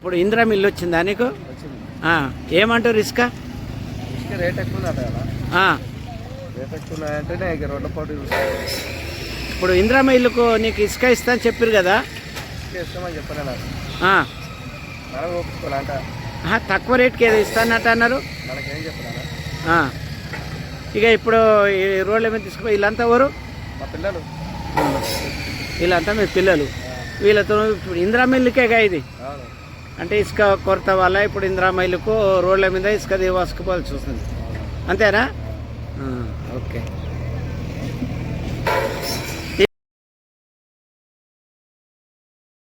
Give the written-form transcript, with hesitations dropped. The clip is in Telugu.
ఇప్పుడు ఇందిరా మిల్లు వచ్చిందా నీకు? ఏమంటారు ఇసుక రేట్ ఎక్కువ రేట్ ఎక్కువ అంటేనే రోడ్ల పోటీ ఇప్పుడు ఇందిరా మిల్లుకు నీకు ఇసుక ఇస్తా అని చెప్పారు కదా? ఇస్తామని చెప్పలే నాకు ఒప్పుకోవాలంట. తక్కువ రేట్కి ఏదో ఇస్తానట్టు అన్నారు. మనకేం చెప్పాలా? ఇక ఇప్పుడు ఈ రోడ్ల మీద తీసుకుపోయి వీళ్ళంతా ఎవరు? మా పిల్లలు. వీళ్ళంతా మీ పిల్లలు. వీళ్ళతో ఇప్పుడు ఇందిరా మిల్లుకేగా ఇది. అంటే ఇసుక కొరత వల్ల ఇప్పుడు ఇందిరా మిల్లుకు రోడ్ల మీద ఇసుక తీసుకుపోవాల్సి వస్తుంది, అంతేనా? ఓకే.